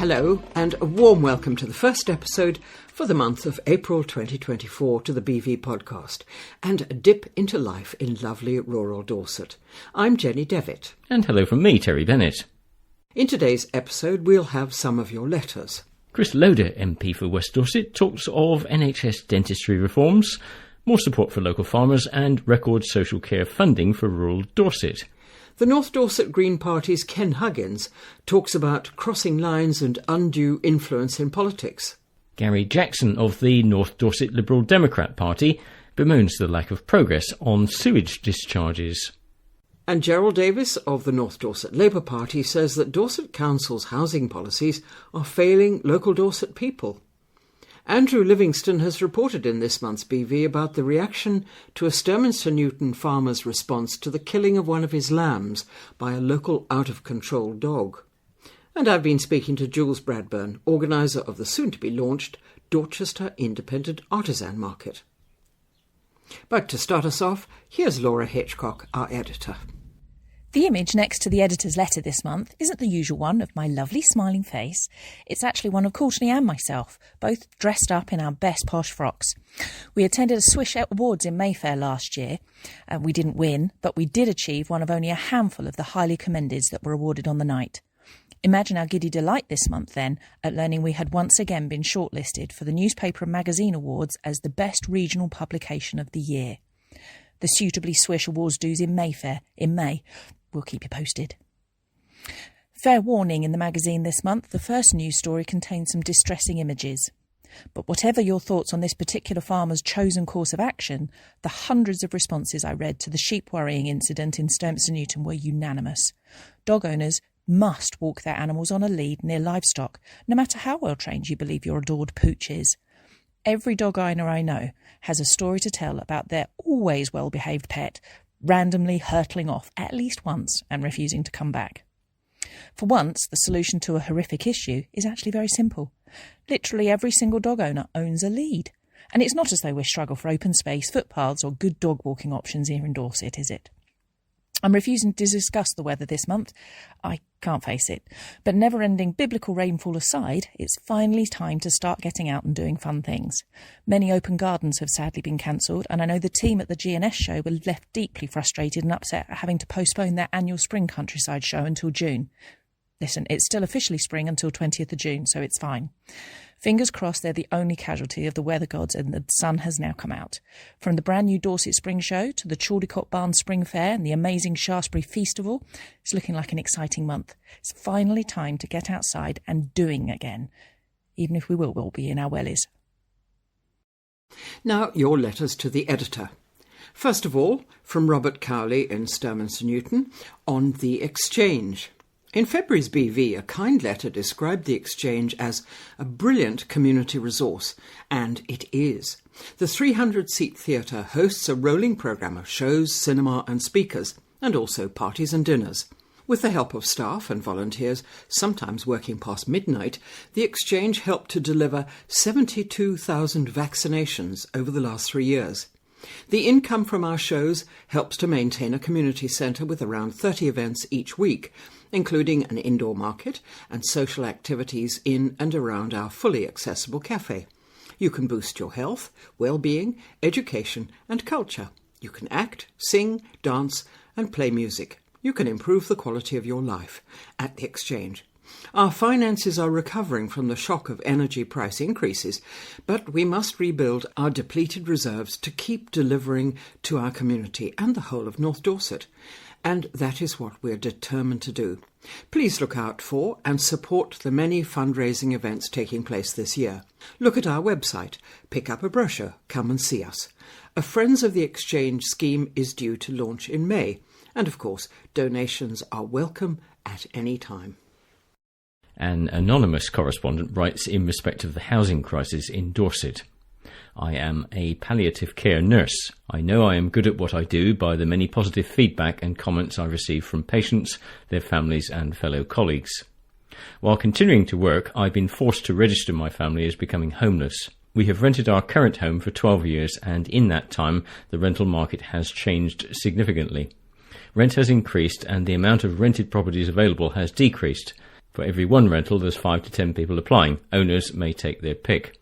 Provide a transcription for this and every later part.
Hello and a warm welcome to the first episode for the month of April 2024 to the BV podcast and a dip into life in lovely rural Dorset. I'm Jenny Devitt. And hello from me, Terry Bennett. In today's episode we'll have some of your letters. Chris Loder MP for West Dorset talks of NHS dentistry reforms, more support for local farmers and record social care funding for rural Dorset. The North Dorset Green Party's Ken Huggins talks about crossing lines and undue influence in politics. Gary Jackson of the North Dorset Liberal Democrat Party bemoans the lack of progress on sewage discharges. And Gerald Davies of the North Dorset Labour Party says that Dorset Council's housing policies are failing local Dorset people. Andrew Livingston has reported in this month's BV about the reaction to a Sturminster Newton farmer's response to the killing of one of his lambs by a local out-of-control dog. And I've been speaking to Jules Bradburn, organiser of the soon-to-be-launched Dorchester Independent Artisan Market. But to start us off, here's Laura Hitchcock, our editor. The image next to the editor's letter this month isn't the usual one of my lovely smiling face. It's actually one of Courtney and myself, both dressed up in our best posh frocks. We attended a Swish Awards in Mayfair last year. We didn't win, but we did achieve one of only a handful of the highly commendeds that were awarded on the night. Imagine our giddy delight this month, then, at learning we had once again been shortlisted for the Newspaper and Magazine Awards as the best regional publication of the year. The suitably Swish Awards dues in Mayfair in May. We'll keep you posted. Fair warning in the magazine this month, the first news story contains some distressing images. But whatever your thoughts on this particular farmer's chosen course of action, the hundreds of responses I read to the sheep worrying incident in Sturminster Newton were unanimous. Dog owners must walk their animals on a lead near livestock, no matter how well trained you believe your adored pooch is. Every dog owner I know has a story to tell about their always well-behaved pet randomly hurtling off at least once and refusing to come back. For once, the solution to a horrific issue is actually very simple. Literally every single dog owner owns a lead. And it's not as though we struggle for open space, footpaths or good dog walking options here in Dorset, is it? I'm refusing to discuss the weather this month. I can't face it. But never-ending biblical rainfall aside, it's finally time to start getting out and doing fun things. Many open gardens have sadly been cancelled, and I know the team at the GNS show were left deeply frustrated and upset at having to postpone their annual spring countryside show until June. Listen, it's still officially spring until 20th of June, so it's fine. Fingers crossed they're the only casualty of the weather gods and the sun has now come out. From the brand new Dorset Spring Show to the Chaldicott Barn Spring Fair and the amazing Shaftesbury Feastival, it's looking like an exciting month. It's finally time to get outside and doing again, even if we will all be in our wellies. Now, your letters to the editor. First of all, from Robert Cowley in Sturminster Newton on the Exchange. In February's BV, a kind letter described the Exchange as a brilliant community resource, and it is. The 300-seat theatre hosts a rolling programme of shows, cinema and speakers, and also parties and dinners. With the help of staff and volunteers, sometimes working past midnight, the Exchange helped to deliver 72,000 vaccinations over the last 3 years. The income from our shows helps to maintain a community centre with around 30 events each week, including an indoor market and social activities in and around our fully accessible cafe. You can boost your health, well-being, education and culture. You can act, sing, dance and play music. You can improve the quality of your life at the Exchange. Our finances are recovering from the shock of energy price increases, but we must rebuild our depleted reserves to keep delivering to our community and the whole of North Dorset. And that is what we're determined to do. Please look out for and support the many fundraising events taking place this year. Look at our website, pick up a brochure, come and see us. A Friends of the Exchange scheme is due to launch in May, and of course, donations are welcome at any time. An anonymous correspondent writes in respect of the housing crisis in Dorset. I am a palliative care nurse. I know I am good at what I do by the many positive feedback and comments I receive from patients, their families and fellow colleagues. While continuing to work, I've been forced to register my family as becoming homeless. We have rented our current home for 12 years and in that time the rental market has changed significantly. Rent has increased and the amount of rented properties available has decreased. For every one rental, there's 5 to 10 people applying. Owners may take their pick.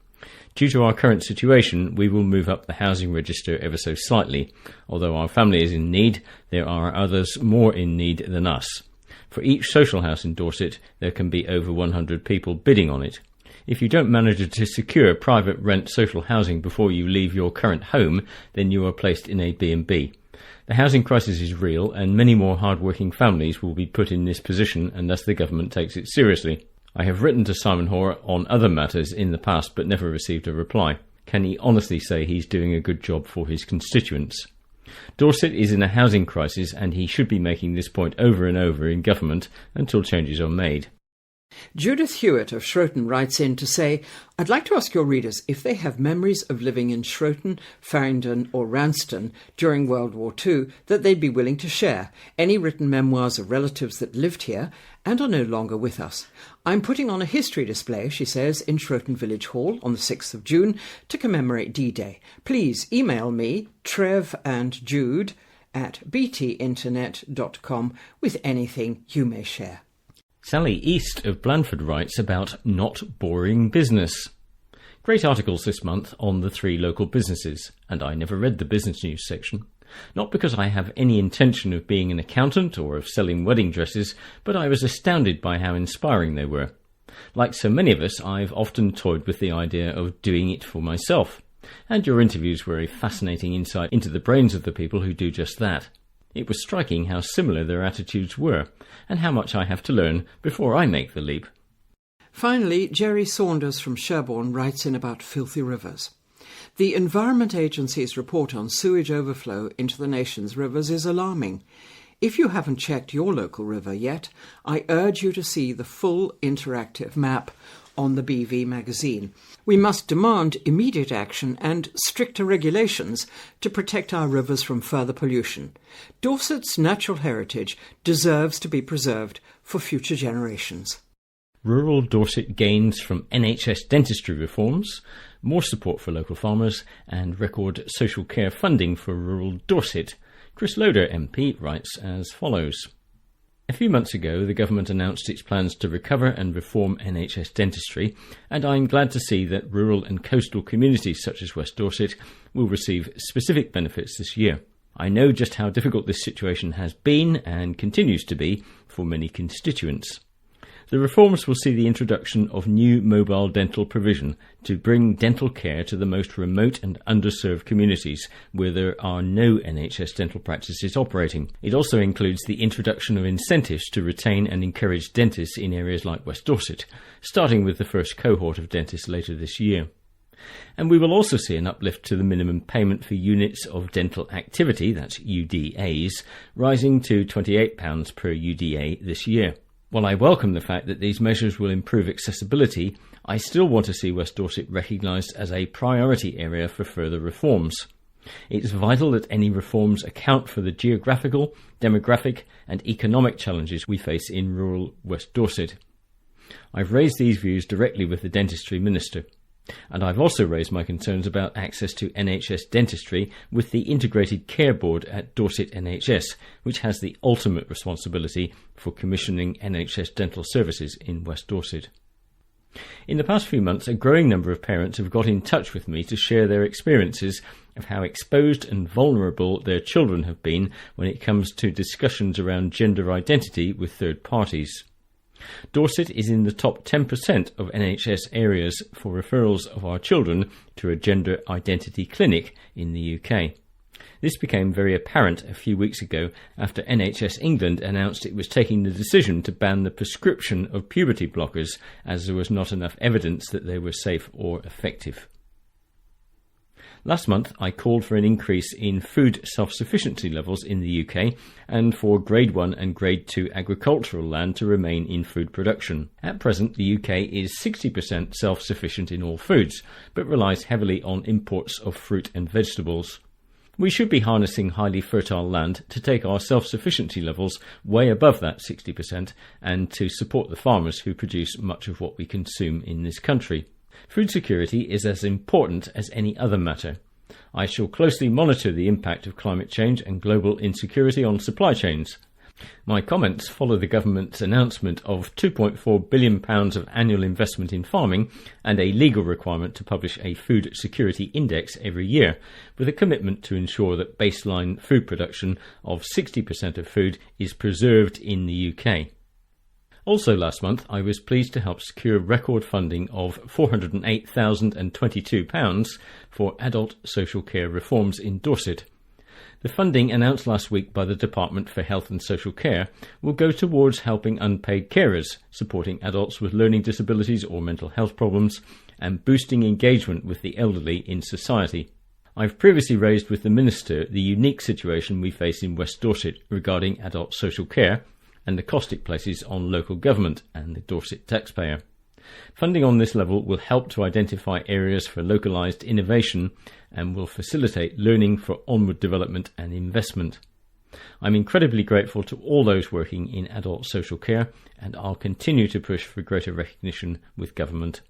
Due to our current situation, we will move up the housing register ever so slightly. Although our family is in need, there are others more in need than us. For each social house in Dorset, there can be over 100 people bidding on it. If you don't manage to secure private rent social housing before you leave your current home, then you are placed in a B&B. The housing crisis is real, and many more hard-working families will be put in this position unless the government takes it seriously. I have written to Simon Hoare on other matters in the past but never received a reply. Can he honestly say he's doing a good job for his constituents? Dorset is in a housing crisis, and he should be making this point over and over in government until changes are made. Judith Hewitt of Shroton writes in to say, I'd like to ask your readers if they have memories of living in Shroton, Farringdon or Ranston during World War II that they'd be willing to share, any written memoirs of relatives that lived here and are no longer with us. I'm putting on a history display, she says, in Shroton Village Hall on the 6th of June to commemorate D-Day. Please email me, trevandjude@btinternet.com, with anything you may share. Sally East of Blandford writes about not boring business. Great articles this month on the 3 local businesses, and I never read the business news section. Not because I have any intention of being an accountant or of selling wedding dresses, but I was astounded by how inspiring they were. Like so many of us, I've often toyed with the idea of doing it for myself, and your interviews were a fascinating insight into the brains of the people who do just that. It was striking how similar their attitudes were, and how much I have to learn before I make the leap. Finally, Jerry Saunders from Sherborne writes in about filthy rivers. The Environment Agency's report on sewage overflow into the nation's rivers is alarming. If you haven't checked your local river yet, I urge you to see the full interactive map on the BV magazine. We must demand immediate action and stricter regulations to protect our rivers from further pollution. Dorset's natural heritage deserves to be preserved for future generations. Rural Dorset gains from NHS dentistry reforms, more support for local farmers, and record social care funding for rural Dorset. Chris Loder MP writes as follows. A few months ago, the government announced its plans to recover and reform NHS dentistry, and I'm glad to see that rural and coastal communities such as West Dorset will receive specific benefits this year. I know just how difficult this situation has been and continues to be for many constituents. The reforms will see the introduction of new mobile dental provision to bring dental care to the most remote and underserved communities where there are no NHS dental practices operating. It also includes the introduction of incentives to retain and encourage dentists in areas like West Dorset, starting with the first cohort of dentists later this year. And we will also see an uplift to the minimum payment for units of dental activity, that's UDAs, rising to £28 per UDA this year. While I welcome the fact that these measures will improve accessibility, I still want to see West Dorset recognised as a priority area for further reforms. It's vital that any reforms account for the geographical, demographic and economic challenges we face in rural West Dorset. I've raised these views directly with the Dentistry Minister, and I've also raised my concerns about access to NHS dentistry with the Integrated Care Board at Dorset NHS, which has the ultimate responsibility for commissioning NHS dental services in West Dorset. In the past few months, a growing number of parents have got in touch with me to share their experiences of how exposed and vulnerable their children have been when it comes to discussions around gender identity with third parties. Dorset is in the top 10% of NHS areas for referrals of our children to a gender identity clinic in the UK. This became very apparent a few weeks ago after NHS England announced it was taking the decision to ban the prescription of puberty blockers as there was not enough evidence that they were safe or effective. Last month, I called for an increase in food self-sufficiency levels in the UK and for Grade 1 and Grade 2 agricultural land to remain in food production. At present, the UK is 60% self-sufficient in all foods, but relies heavily on imports of fruit and vegetables. We should be harnessing highly fertile land to take our self-sufficiency levels way above that 60% and to support the farmers who produce much of what we consume in this country. Food security is as important as any other matter. I shall closely monitor the impact of climate change and global insecurity on supply chains. My comments follow the government's announcement of £2.4 billion of annual investment in farming and a legal requirement to publish a food security index every year, with a commitment to ensure that baseline food production of 60% of food is preserved in the UK. Also last month, I was pleased to help secure record funding of £408,022 for adult social care reforms in Dorset. The funding announced last week by the Department for Health and Social Care will go towards helping unpaid carers, supporting adults with learning disabilities or mental health problems, and boosting engagement with the elderly in society. I've previously raised with the Minister the unique situation we face in West Dorset regarding adult social care and the cost it places on local government and the Dorset taxpayer. Funding on this level will help to identify areas for localised innovation and will facilitate learning for onward development and investment. I'm incredibly grateful to all those working in adult social care, and I'll continue to push for greater recognition with government.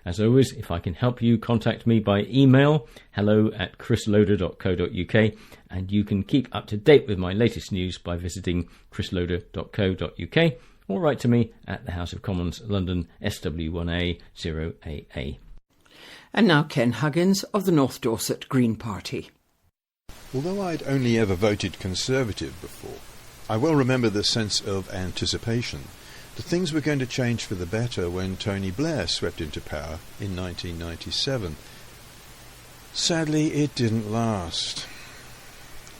As always, if I can help you, contact me by email, hello@chrisloder.co.uk, and you can keep up to date with my latest news by visiting chrisloder.co.uk, or write to me at the House of Commons, London, SW1A 0AA. And now Ken Huggins of the North Dorset Green Party. Although I'd only ever voted Conservative before, I well remember the sense of anticipation that things were going to change for the better when Tony Blair swept into power in 1997. Sadly, it didn't last.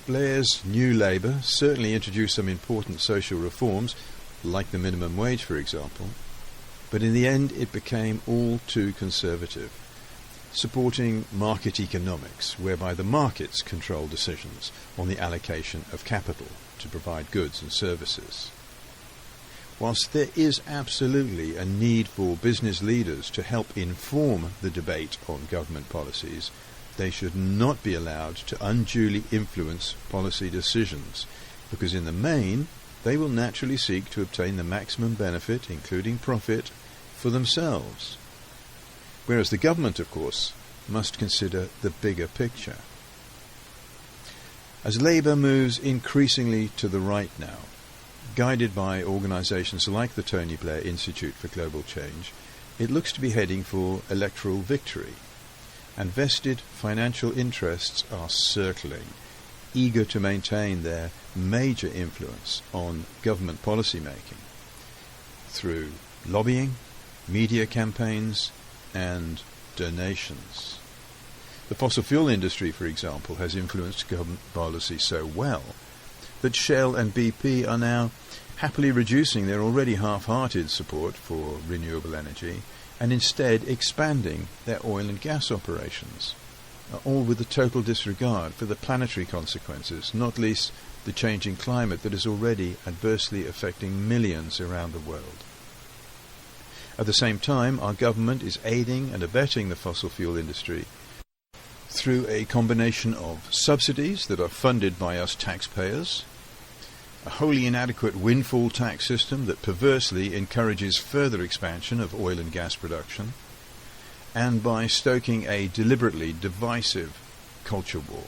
Blair's New Labour certainly introduced some important social reforms, like the minimum wage, for example, but in the end it became all too conservative, supporting market economics, whereby the markets control decisions on the allocation of capital to provide goods and services. Whilst there is absolutely a need for business leaders to help inform the debate on government policies, they should not be allowed to unduly influence policy decisions, because in the main they will naturally seek to obtain the maximum benefit, including profit, for themselves. Whereas the government, of course, must consider the bigger picture. As Labour moves increasingly to the right now, guided by organisations like the Tony Blair Institute for Global Change, it looks to be heading for electoral victory, and vested financial interests are circling, eager to maintain their major influence on government policy making through lobbying, media campaigns and donations. The fossil fuel industry, for example, has influenced government policy so well that Shell and BP are now happily reducing their already half-hearted support for renewable energy and instead expanding their oil and gas operations, all with a total disregard for the planetary consequences, not least the changing climate that is already adversely affecting millions around the world. At the same time, our government is aiding and abetting the fossil fuel industry through a combination of subsidies that are funded by us taxpayers, a wholly inadequate windfall tax system that perversely encourages further expansion of oil and gas production, and by stoking a deliberately divisive culture war,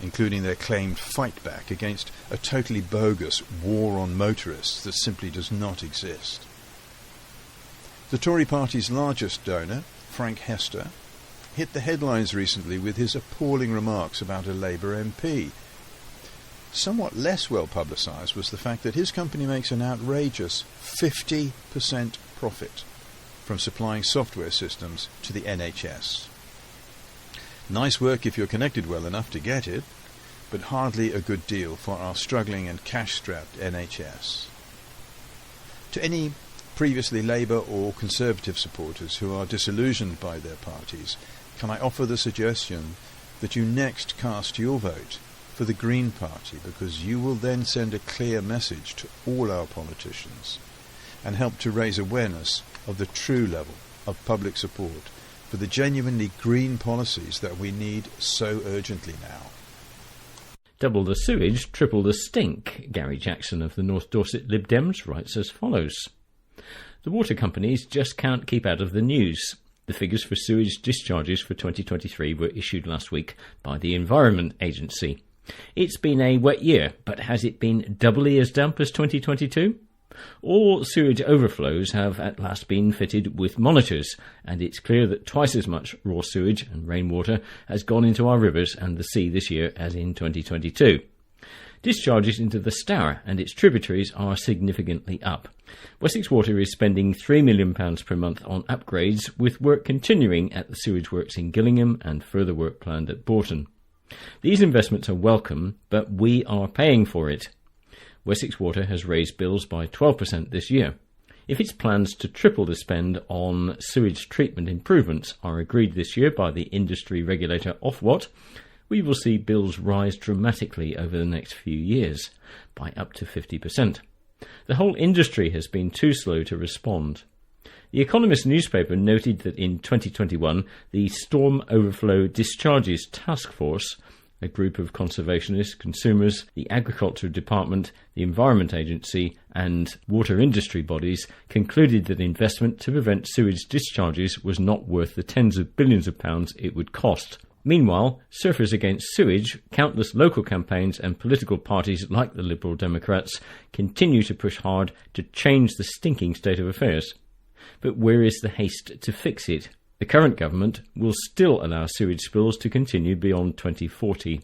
including their claimed fight back against a totally bogus war on motorists that simply does not exist. The Tory party's largest donor, Frank Hester, hit the headlines recently with his appalling remarks about a Labour MP. Somewhat less well publicised was the fact that his company makes an outrageous 50% profit from supplying software systems to the NHS. Nice work if you're connected well enough to get it, but hardly a good deal for our struggling and cash-strapped NHS. To any previously Labour or Conservative supporters who are disillusioned by their parties, can I offer the suggestion that you next cast your vote for the Green Party, because you will then send a clear message to all our politicians and help to raise awareness of the true level of public support for the genuinely green policies that we need so urgently now. Double the sewage, triple the stink, Gary Jackson of the North Dorset LibDems writes as follows. The water companies just can't keep out of the news. The figures for sewage discharges for 2023 were issued last week by the Environment Agency. It's been a wet year, but has it been doubly as damp as 2022? All sewage overflows have at last been fitted with monitors, and it's clear that twice as much raw sewage and rainwater has gone into our rivers and the sea this year as in 2022. Discharges into the Stour and its tributaries are significantly up. Wessex Water is spending £3 million per month on upgrades, with work continuing at the sewage works in Gillingham and further work planned at Bourton. These investments are welcome, but we are paying for it. Wessex Water has raised bills by 12% this year. If its plans to triple the spend on sewage treatment improvements are agreed this year by the industry regulator Ofwat, we will see bills rise dramatically over the next few years, by up to 50%. The whole industry has been too slow to respond. The Economist newspaper noted that in 2021, the Storm Overflow Discharges Task Force, a group of conservationists, consumers, the Agriculture Department, the Environment Agency and water industry bodies, concluded that investment to prevent sewage discharges was not worth the tens of billions of pounds it would cost. Meanwhile, Surfers Against Sewage, countless local campaigns and political parties like the Liberal Democrats continue to push hard to change the stinking state of affairs. But where is the haste to fix it? The current government will still allow sewage spills to continue beyond 2040.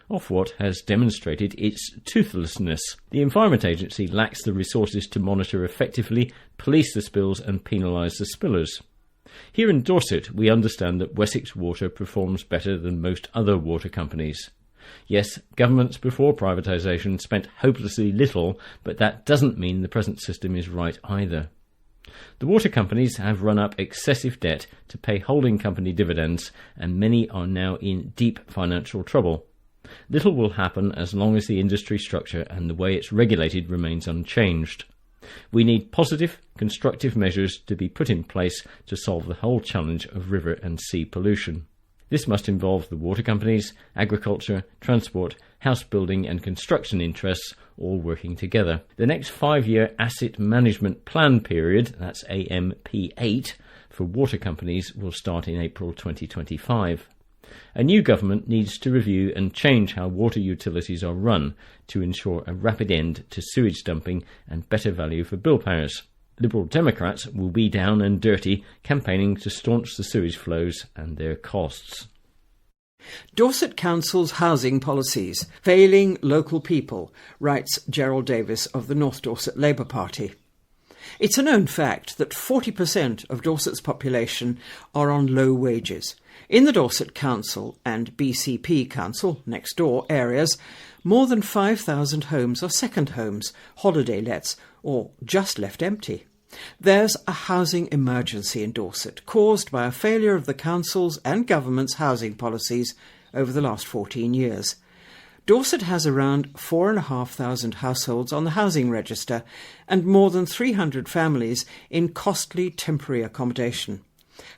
Ofwat has demonstrated its toothlessness. The Environment Agency lacks the resources to monitor effectively, police the spills and penalise the spillers. Here in Dorset, we understand that Wessex Water performs better than most other water companies. Yes, governments before privatisation spent hopelessly little, but that doesn't mean the present system is right either. The water companies have run up excessive debt to pay holding company dividends, and many are now in deep financial trouble. Little will happen as long as the industry structure and the way it's regulated remains unchanged. We need positive, constructive measures to be put in place to solve the whole challenge of river and sea pollution. This must involve the water companies, agriculture, transport, house building and construction interests all working together. The next 5-year Asset Management Plan period, that's AMP8, for water companies will start in April 2025. A new government needs to review and change how water utilities are run to ensure a rapid end to sewage dumping and better value for bill payers. Liberal Democrats will be down and dirty campaigning to staunch the sewage flows and their costs. Dorset Council's housing policies failing local people, writes Gerald Davies of the North Dorset Labour Party. It's a known fact that 40% of Dorset's population are on low wages. In the Dorset Council and BCP Council, next door areas, more than 5,000 homes are second homes, holiday lets, or just left empty. There's a housing emergency in Dorset, caused by a failure of the council's and government's housing policies over the last 14 years. Dorset has around 4,500 households on the housing register and more than 300 families in costly temporary accommodation.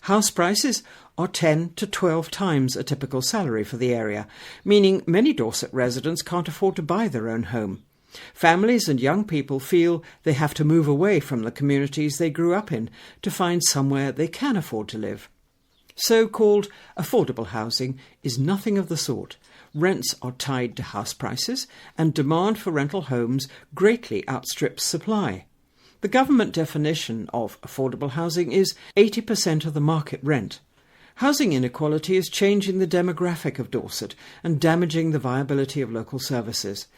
House prices are 10 to 12 times a typical salary for the area, meaning many Dorset residents can't afford to buy their own home. Families and young people feel they have to move away from the communities they grew up in to find somewhere they can afford to live. So-called affordable housing is nothing of the sort. Rents are tied to house prices, and demand for rental homes greatly outstrips supply. The government definition of affordable housing is 80% of the market rent. Housing inequality is changing the demographic of Dorset and damaging the viability of local services.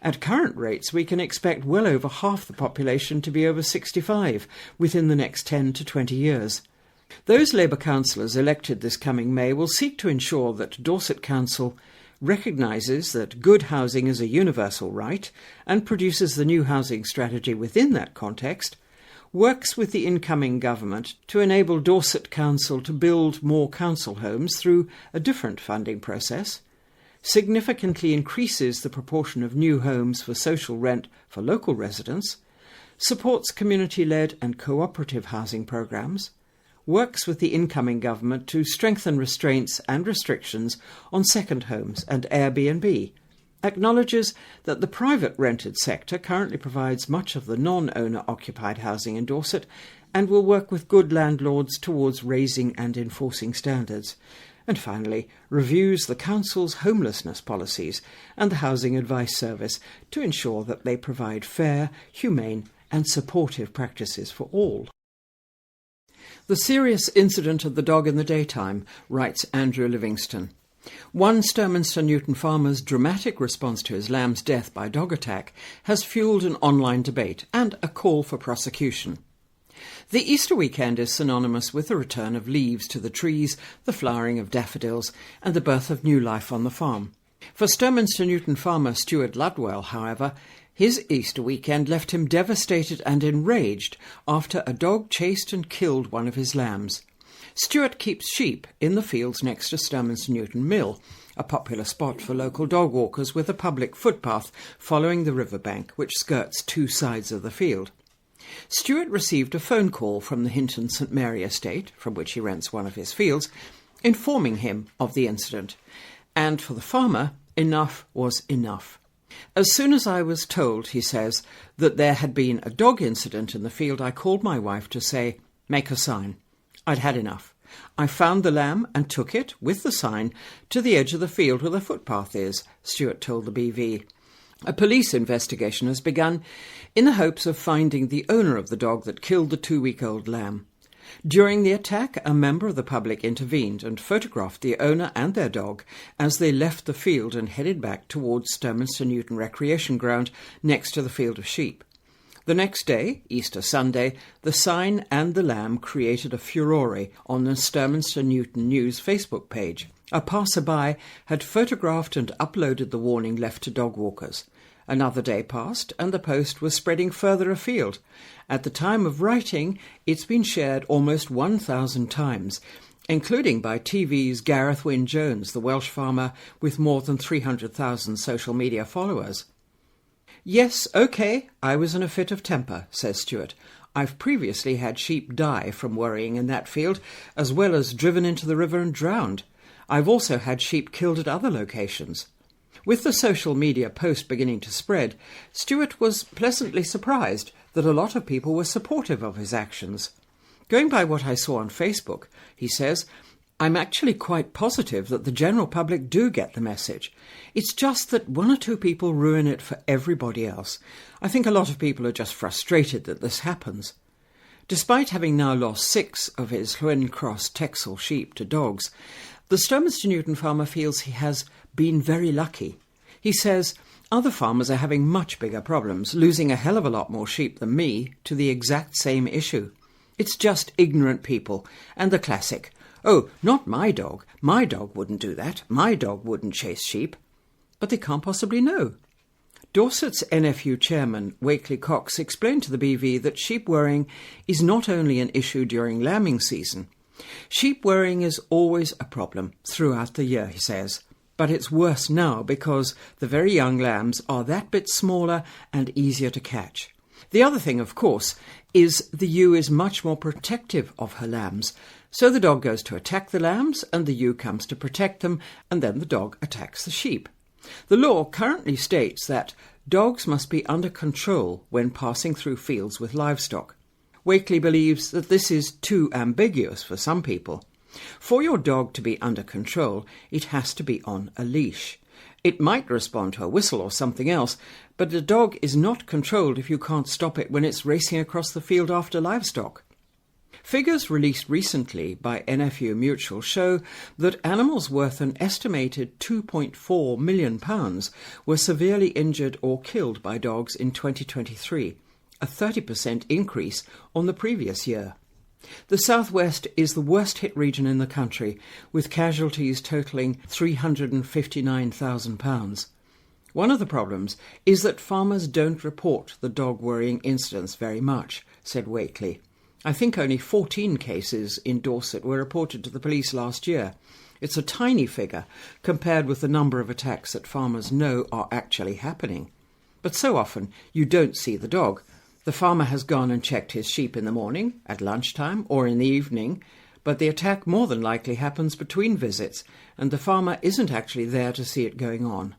At current rates, we can expect well over half the population to be over 65 within the next 10 to 20 years. Those Labour councillors elected this coming May will seek to ensure that Dorset Council recognises that good housing is a universal right and produces the new housing strategy within that context, works with the incoming government to enable Dorset Council to build more council homes through a different funding process, significantly increases the proportion of new homes for social rent for local residents, supports community-led and cooperative housing programmes, works with the incoming government to strengthen restraints and restrictions on second homes and Airbnb, acknowledges that the private rented sector currently provides much of the non-owner occupied housing in Dorset and will work with good landlords towards raising and enforcing standards, And finally, reviews the council's homelessness policies and the Housing Advice Service to ensure that they provide fair, humane and supportive practices for all. The serious incident of the dog in the daytime, writes Andrew Livingston. One Sturminster Newton farmer's dramatic response to his lamb's death by dog attack has fuelled an online debate and a call for prosecution. The Easter weekend is synonymous with the return of leaves to the trees, the flowering of daffodils, and the birth of new life on the farm. For Sturminster Newton farmer Stuart Ludwell, however, his Easter weekend left him devastated and enraged after a dog chased and killed one of his lambs. Stuart keeps sheep in the fields next to Sturminster Newton Mill, a popular spot for local dog walkers with a public footpath following the riverbank which skirts two sides of the field. Stuart received a phone call from the Hinton St Mary estate, from which he rents one of his fields, informing him of the incident. And for the farmer, enough was enough. As soon as I was told, he says, that there had been a dog incident in the field, I called my wife to say, "Make a sign." I'd had enough. I found the lamb and took it, with the sign, to the edge of the field where the footpath is, Stuart told the BV. A police investigation has begun in the hopes of finding the owner of the dog that killed the 2-week-old lamb. During the attack, a member of the public intervened and photographed the owner and their dog as they left the field and headed back towards Sturminster Newton Recreation Ground next to the field of sheep. The next day, Easter Sunday, the sign and the lamb created a furore on the Sturminster Newton News Facebook page. A passerby had photographed and uploaded the warning left to dog walkers. Another day passed, and the post was spreading further afield. At the time of writing, it's been shared almost 1,000 times, including by TV's Gareth Wyn-Jones, the Welsh farmer with more than 300,000 social media followers. "Yes, OK, I was in a fit of temper," says Stuart. "I've previously had sheep die from worrying in that field, as well as driven into the river and drowned. I've also had sheep killed at other locations." With the social media post beginning to spread, Stuart was pleasantly surprised that a lot of people were supportive of his actions. Going by what I saw on Facebook, he says, "I'm actually quite positive that the general public do get the message. It's just that one or two people ruin it for everybody else. I think a lot of people are just frustrated that this happens." Despite having now lost 6 of his Llwyn Cross Texel sheep to dogs, the Sturminster Newton farmer feels he has been very lucky. He says, "Other farmers are having much bigger problems, losing a hell of a lot more sheep than me to the exact same issue. It's just ignorant people, and the classic, 'Oh, not my dog. My dog wouldn't do that. My dog wouldn't chase sheep.' But they can't possibly know." Dorset's NFU chairman, Wakely Cox, explained to the BV that sheep worrying is not only an issue during lambing season. Sheep worrying is always a problem throughout the year, he says, but it's worse now because the very young lambs are that bit smaller and easier to catch. The other thing, of course, is the ewe is much more protective of her lambs, so the dog goes to attack the lambs and the ewe comes to protect them, and then the dog attacks the sheep. The law currently states that dogs must be under control when passing through fields with livestock. Wakely believes that this is too ambiguous for some people. For your dog to be under control, it has to be on a leash. It might respond to a whistle or something else, but the dog is not controlled if you can't stop it when it's racing across the field after livestock. Figures released recently by NFU Mutual show that animals worth an estimated £2.4 million were severely injured or killed by dogs in 2023, a 30% increase on the previous year. The southwest is the worst hit region in the country, with casualties totalling £359,000. One of the problems is that farmers don't report the dog worrying incidents very much, said Wakely. I think only 14 cases in Dorset were reported to the police last year. It's a tiny figure compared with the number of attacks that farmers know are actually happening. But so often you don't see the dog. The farmer has gone and checked his sheep in the morning, at lunchtime or in the evening, but the attack more than likely happens between visits, and the farmer isn't actually there to see it going on.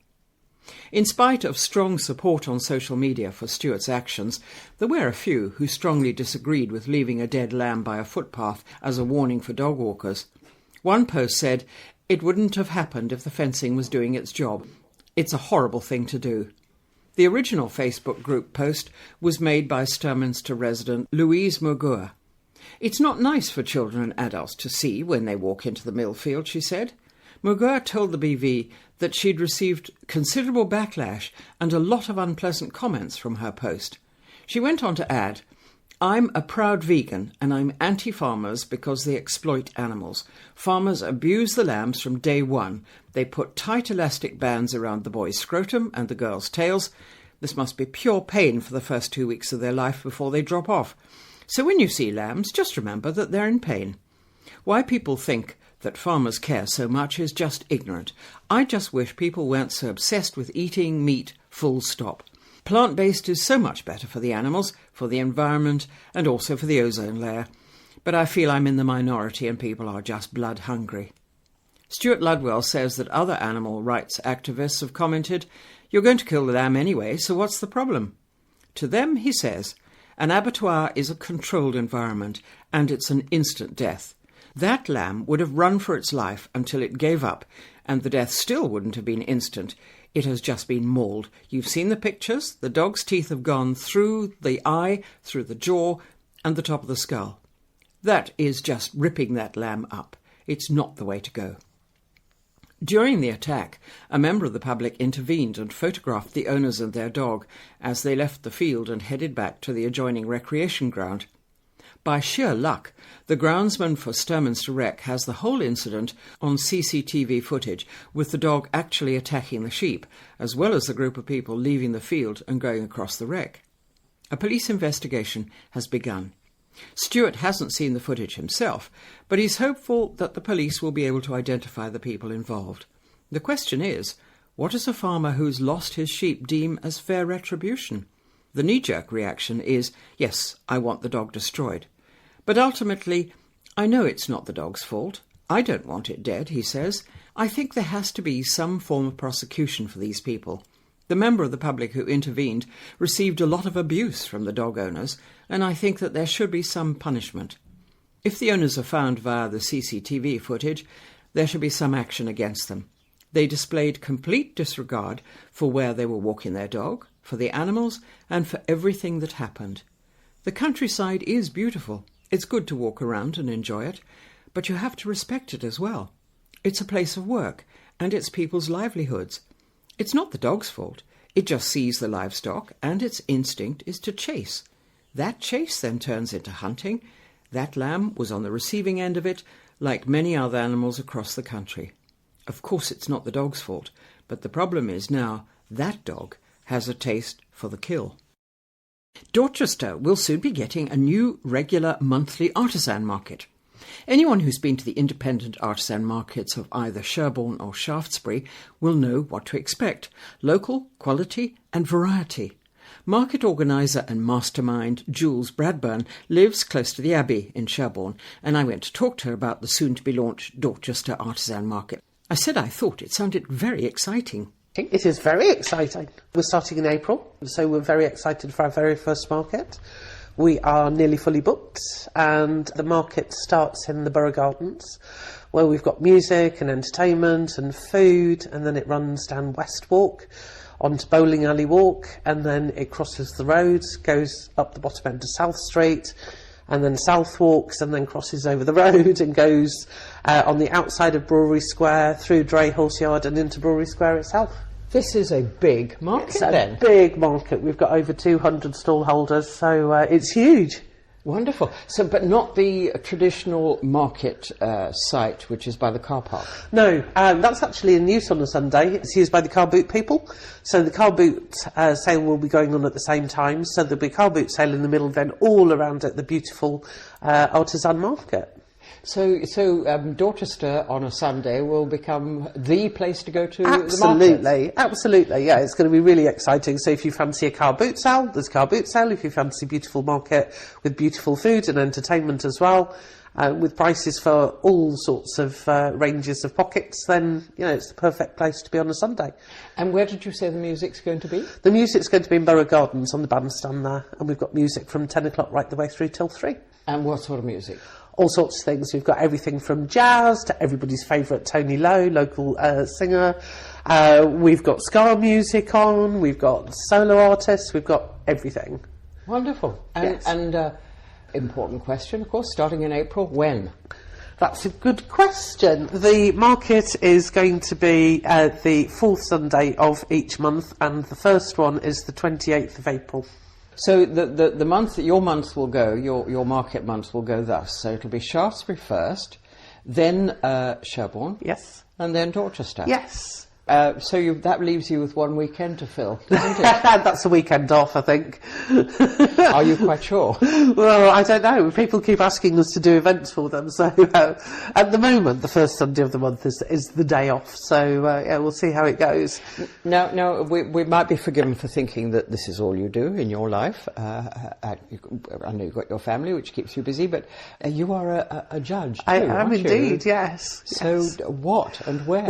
In spite of strong support on social media for Stuart's actions, there were a few who strongly disagreed with leaving a dead lamb by a footpath as a warning for dog walkers. One post said, It wouldn't have happened if the fencing was doing its job. It's a horrible thing to do. The original Facebook group post was made by Sturminster resident Louise Murgua. It's not nice for children and adults to see when they walk into the millfield, she said. Murgua told the BV that she'd received considerable backlash and a lot of unpleasant comments from her post. She went on to add, "I'm a proud vegan and I'm anti-farmers because they exploit animals. Farmers abuse the lambs from day one. They put tight elastic bands around the boys' scrotum and the girls' tails. This must be pure pain for the first 2 weeks of their life before they drop off. So when you see lambs, just remember that they're in pain." Why people think that farmers care so much is just ignorant. I just wish people weren't so obsessed with eating meat, full stop. Plant-based is so much better for the animals, for the environment, and also for the ozone layer. But I feel I'm in the minority and people are just blood hungry. Stuart Ludwell says that other animal rights activists have commented, "You're going to kill the lamb anyway, so what's the problem?" To them, he says, an abattoir is a controlled environment and it's an instant death. That lamb would have run for its life until it gave up, and the death still wouldn't have been instant. It has just been mauled. You've seen the pictures. The dog's teeth have gone through the eye, through the jaw, and the top of the skull. That is just ripping that lamb up. It's not the way to go. During the attack, a member of the public intervened and photographed the owners and their dog as they left the field and headed back to the adjoining recreation ground. By sheer luck, the groundsman for Sturminster Rec has the whole incident on CCTV footage, with the dog actually attacking the sheep, as well as the group of people leaving the field and going across the rec. A police investigation has begun. Stuart hasn't seen the footage himself, but he's hopeful that the police will be able to identify the people involved. The question is, what does a farmer who's lost his sheep deem as fair retribution? The knee-jerk reaction is, yes, I want the dog destroyed. But ultimately, I know it's not the dog's fault. I don't want it dead, he says. I think there has to be some form of prosecution for these people. The member of the public who intervened received a lot of abuse from the dog owners, and I think that there should be some punishment. If the owners are found via the CCTV footage, there should be some action against them. They displayed complete disregard for where they were walking their dog, for the animals, and for everything that happened. The countryside is beautiful. It's good to walk around and enjoy it, but you have to respect it as well. It's a place of work, and it's people's livelihoods. It's not the dog's fault. It just sees the livestock, and its instinct is to chase. That chase then turns into hunting. That lamb was on the receiving end of it, like many other animals across the country. Of course it's not the dog's fault, but the problem is now that dog has a taste for the kill. Dorchester will soon be getting a new regular monthly artisan market. Anyone who's been to the independent artisan markets of either Sherborne or Shaftesbury will know what to expect: local, quality and variety. Market organiser and mastermind Jules Bradburn lives close to the Abbey in Sherborne, and I went to talk to her about the soon-to-be-launched Dorchester Artisan Market. I said I thought it sounded very exciting. It is very exciting. We're starting in April, so we're very excited for our very first market. We are nearly fully booked, and the market starts in the Borough Gardens, where we've got music and entertainment and food, and then it runs down West Walk onto Bowling Alley Walk, and then it crosses the roads, goes up the bottom end to South Street, and then South Walks, and then crosses over the road and goes on the outside of Brewery Square, through Dray Horse Yard and into Brewery Square itself. This is a big market then. It's a big market. We've got over 200 stall holders, so it's huge. Wonderful. So, but not the traditional market site, which is by the car park? No, that's actually in use on a Sunday. It's used by the car boot people. So the car boot sale will be going on at the same time. So there'll be a car boot sale in the middle, then all around it, the beautiful artisan market. So Dorchester on a Sunday will become the place to go to Absolutely, the market? Absolutely, yeah. It's going to be really exciting. So if you fancy a car boot sale, there's a car boot sale. If you fancy a beautiful market with beautiful food and entertainment as well, with prices for all sorts of ranges of pockets, then, you know, it's the perfect place to be on a Sunday. And where did you say the music's going to be? The music's going to be in Borough Gardens on the bandstand there, and we've got music from 10 o'clock right the way through till 3. And what sort of music? all sorts of things. We've got everything from jazz to everybody's favourite Tony Lowe, local singer. We've got ska music on, we've got solo artists, we've got everything. Wonderful. And important question, of course, starting in April, when? That's a good question. The market is going to be the fourth Sunday of each month, and the first one is the 28th of April. So the month that your months will go, your market months will go thus. So it'll be Shaftesbury first, then Sherborne. Yes. And then Dorchester. Yes. So that leaves you with one weekend to fill, doesn't it? That's a weekend off, I think. Are you quite sure? Well, I don't know. People keep asking us to do events for them. So at the moment, the first Sunday of the month is the day off. So yeah, we'll see how it goes. Now, we might be forgiven for thinking that this is all you do in your life. I know you've got your family, which keeps you busy, but you are a judge too, I am indeed, you? yes. So what and where?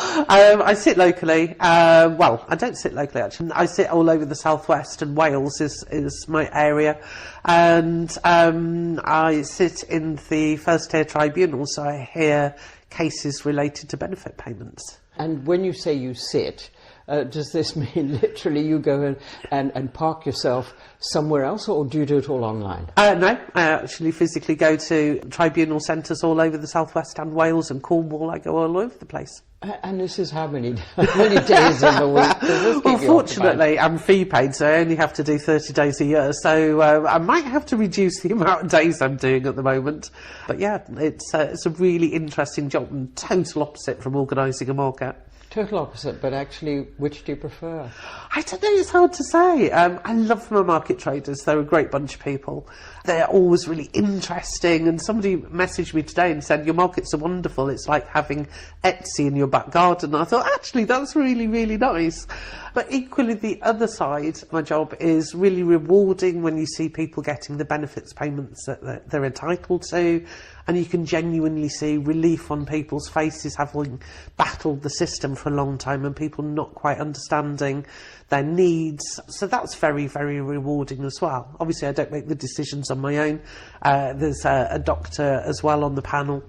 I sit locally. Well, I don't sit locally, actually. I sit all over the southwest, and Wales is my area. And I sit in the first tier tribunal, so I hear cases related to benefit payments. And when you say you sit, does this mean literally you go and park yourself somewhere else, or do you do it all online? No, I actually physically go to tribunal centres all over the southwest and Wales and Cornwall. I go all over the place. And this is how many days in the week? Does this keep Well, you fortunately, I'm fee paid, so I only have to do 30 days a year. So I might have to reduce the amount of days I'm doing at the moment. But yeah, it's a really interesting job and total opposite from organising a market. Total opposite, but actually, which do you prefer? I don't know, it's hard to say. I love my market traders. They're a great bunch of people. They're always really interesting. And somebody messaged me today and said, your markets are wonderful. It's like having Etsy in your back garden. I thought, actually, that's really, really nice. But equally, the other side of my job is really rewarding when you see people getting the benefits payments that they're entitled to. And you can genuinely see relief on people's faces, having battled the system for a long time and people not quite understanding their needs. So that's very, very rewarding as well. Obviously, I don't make the decisions on my own. There's a doctor as well on the panel.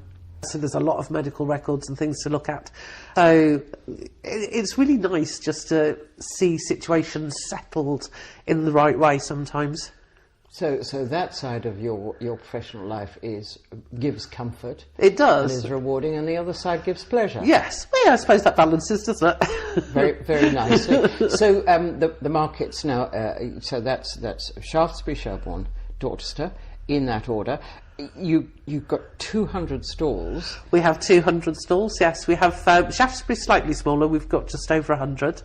So there's a lot of medical records and things to look at. So it's really nice just to see situations settled in the right way sometimes. So that side of your professional life gives comfort. It does. And is rewarding, and the other side gives pleasure. Yes. Well, yeah, I suppose that balances, doesn't it? Very, very nicely. So the markets now. So that's Shaftesbury, Sherborne, Dorchester, in that order. You've got 200 stalls. We have 200 stalls. Yes, we have Shaftesbury slightly smaller. We've got just over 100.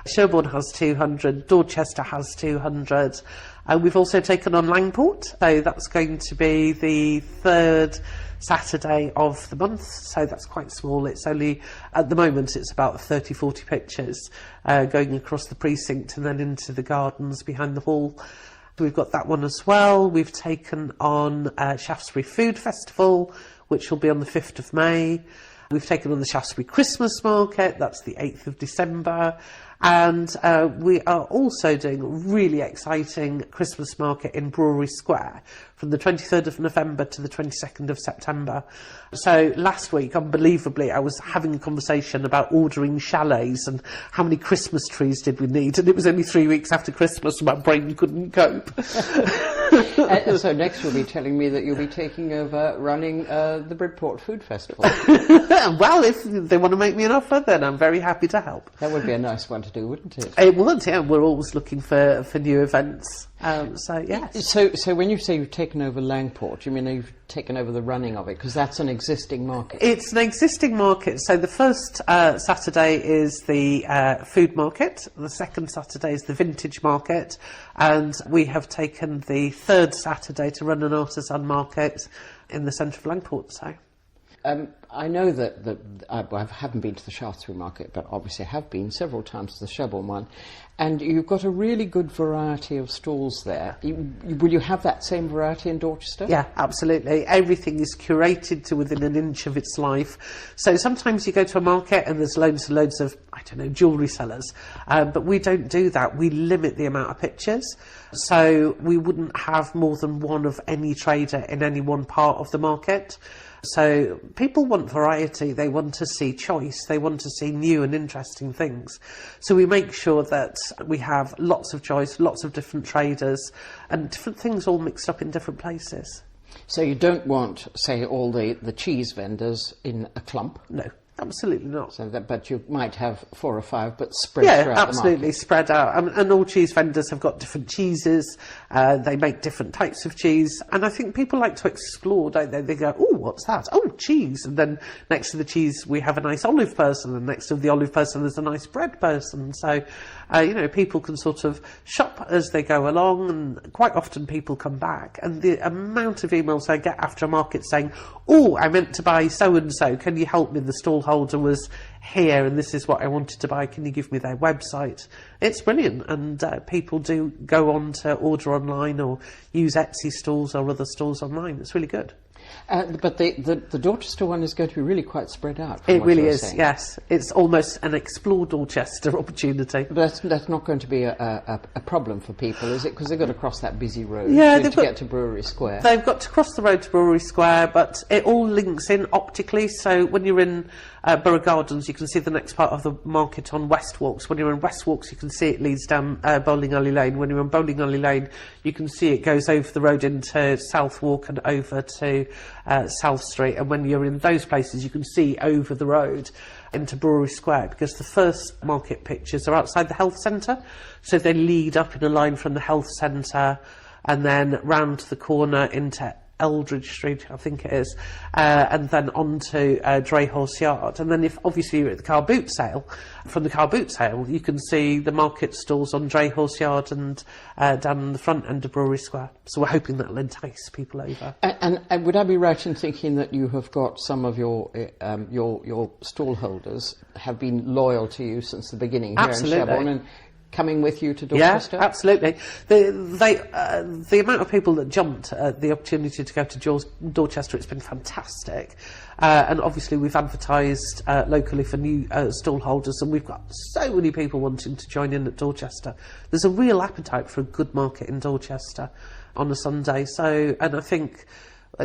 Sherborne has 200. Dorchester has 200. We've also taken on Langport, so that's going to be the third Saturday of the month, so that's quite small. It's only, at the moment, it's about 30-40 pictures going across the precinct and then into the gardens behind the hall. We've got that one as well. We've taken on Shaftesbury Food Festival, which will be on the 5th of May. We've taken on the Shaftesbury Christmas Market, that's the 8th of December. And we are also doing a really exciting Christmas market in Brewery Square from the 23rd of November to the 22nd of September. So last week, unbelievably, I was having a conversation about ordering chalets and how many Christmas trees did we need, and it was only 3 weeks after Christmas and my brain couldn't cope. So next you'll be telling me that you'll be taking over running the Bridport Food Festival. Well, if they want to make me an offer, then I'm very happy to help. That would be a nice one to do, wouldn't it? It would, yeah. We're always looking for new events. So, yes. So when you say you've taken over Langport, you mean you've taken over the running of it? Because that's an existing market. It's an existing market. So the first Saturday is the food market. The second Saturday is the vintage market. And we have taken the third Saturday to run an artisan market in the centre of Langport. So. I know that I haven't been to the Shaftesbury Market, but obviously I have been several times to the Shelbourne one, and you've got a really good variety of stalls there. Will you have that same variety in Dorchester? Yeah, absolutely. Everything is curated to within an inch of its life. So sometimes you go to a market and there's loads and loads of, I don't know, jewellery sellers, but we don't do that. We limit the amount of pictures. So we wouldn't have more than one of any trader in any one part of the market. So people want variety, they want to see choice, they want to see new and interesting things. So we make sure that we have lots of choice, lots of different traders and different things all mixed up in different places. So you don't want, say, all the cheese vendors in a clump? No. Absolutely not. So but you might have 4 or 5, but spread throughout the market. Yeah, absolutely, spread out. And all cheese vendors have got different cheeses. They make different types of cheese. And I think people like to explore, don't they? They go, oh, what's that? Oh, cheese. And then next to the cheese, we have a nice olive person. And next to the olive person, there's a nice bread person. So, people can sort of shop as they go along. And quite often people come back. And the amount of emails I get after a market saying, oh, I meant to buy so-and-so. Can you help me? The stall holder was here and this is what I wanted to buy. Can you give me their website? It's brilliant, and people do go on to order online or use Etsy stalls or other stalls online. It's really good. But the Dorchester one is going to be really quite spread out. It really is, yes. It's almost an Explore Dorchester opportunity. But that's not going to be a problem for people, is it? Because they've got to cross that busy road to get to Brewery Square. They've got to cross the road to Brewery Square, but it all links in optically. So when you're in Borough Gardens, you can see the next part of the market on West Walks. When you're in West Walks, you can see it leads down Bowling Alley Lane. When you're in Bowling Alley Lane, you can see it goes over the road into South Walk and over to South Street. And when you're in those places, you can see over the road into Brewery Square, because the first market pictures are outside the health centre. So they lead up in a line from the health centre and then round the corner into Eldridge Street, I think it is, and then on to Drayhorse Yard. And then if obviously you're at the car boot sale, from the car boot sale you can see the market stalls on Drayhorse Yard and down the front end of Brewery Square. So we're hoping that'll entice people over. And would I be right in thinking that you have got some of your stall holders have been loyal to you since the beginning here in Shelbourne and coming with you to Dorchester? Yeah, absolutely. The amount of people that jumped at the opportunity to go to Dorchester, it's been fantastic. And obviously we've advertised locally for new stall holders, and we've got so many people wanting to join in at Dorchester. There's a real appetite for a good market in Dorchester on a Sunday. So, and I think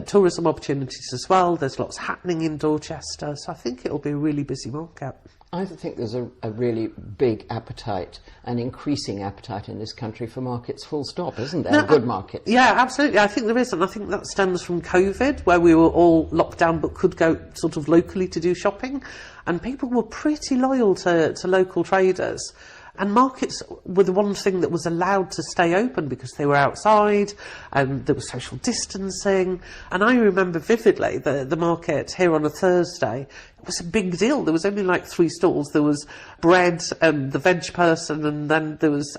tourism opportunities as well. There's lots happening in Dorchester, so I think it'll be a really busy market. I think there's a really big appetite, an increasing appetite in this country for markets full stop, isn't there? Good markets. Yeah, absolutely. I think there is, and I think that stems from COVID, where we were all locked down but could go sort of locally to do shopping, and people were pretty loyal to local traders. And markets were the one thing that was allowed to stay open because they were outside and there was social distancing. And I remember vividly the market here on a Thursday. It was a big deal. There was only like 3 stalls. There was bread and the veg person, and then there was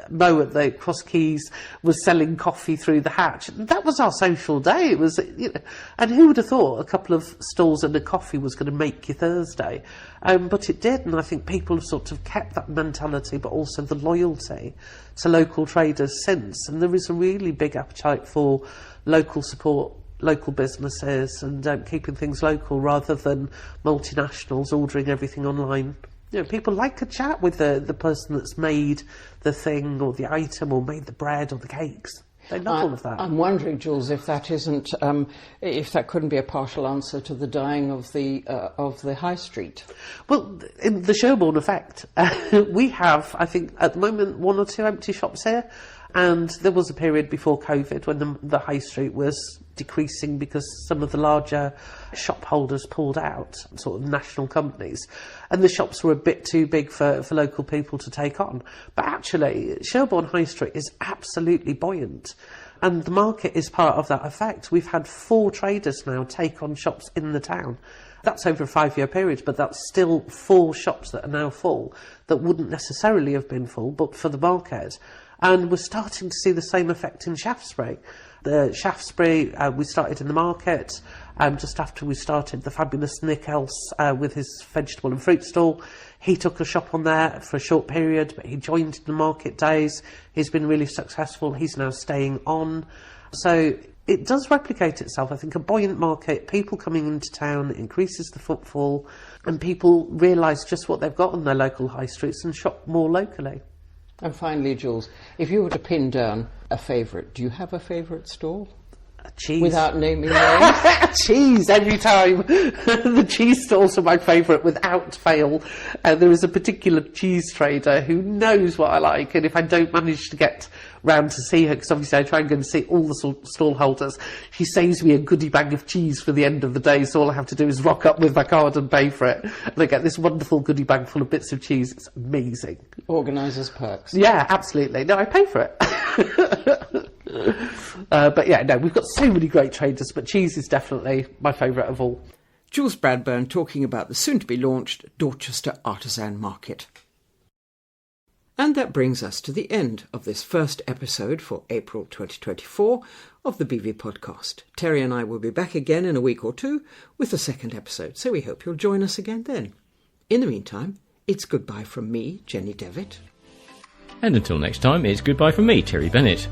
Mo at the Cross Keys was selling coffee through the hatch. And that was our social day. It was, and who would have thought a couple of stalls and a coffee was going to make your Thursday? But it did, and I think people have sort of kept that mentality, but also the loyalty to local traders since. And there is a really big appetite for local support, local businesses, and keeping things local rather than multinationals ordering everything online. People like a chat with the person that's made the thing or the item or made the bread or the cakes. They love all of that. I'm wondering, Jules, if that isn't, if that couldn't be a partial answer to the dying of the high street. Well, in the Sherborne effect, we have, I think, at the moment 1 or 2 empty shops here, and there was a period before COVID when the high street was decreasing because some of the larger shop holders pulled out, sort of national companies, and the shops were a bit too big for local people to take on. But actually, Sherborne High Street is absolutely buoyant, and the market is part of that effect. We've had 4 traders now take on shops in the town. That's over a 5-year period, but that's still 4 shops that are now full that wouldn't necessarily have been full, but for the market. And we're starting to see the same effect in Shaftesbury. The Shaftesbury, we started in the market, just after we started, the fabulous Nick Else with his vegetable and fruit stall. He took a shop on there for a short period, but he joined in the market days. He's been really successful. He's now staying on. So it does replicate itself. I think a buoyant market, people coming into town, increases the footfall, and people realise just what they've got on their local high streets and shop more locally. And finally, Jules, if you were to pin down a favourite, do you have a favourite stall? Cheese. Without naming names? Cheese, every time. The cheese stalls are my favourite, without fail. There is a particular cheese trader who knows what I like, and if I don't manage to get round to see her, because obviously I try and go and see all the stall holders, she saves me a goodie bag of cheese for the end of the day, so all I have to do is rock up with my card and pay for it. And I get this wonderful goodie bag full of bits of cheese. It's amazing. Organisers' perks. Yeah, absolutely. No, I pay for it. But yeah, no, we've got so many great traders, but cheese is definitely my favourite of all. Jules Bradburn talking about the soon-to-be-launched Dorchester Artisan Market. And that brings us to the end of this first episode for April 2024 of the BV Podcast. Terry and I will be back again in a week or two with the second episode, so we hope you'll join us again then. In the meantime, it's goodbye from me, Jenny Devitt. And until next time, it's goodbye from me, Terry Bennett.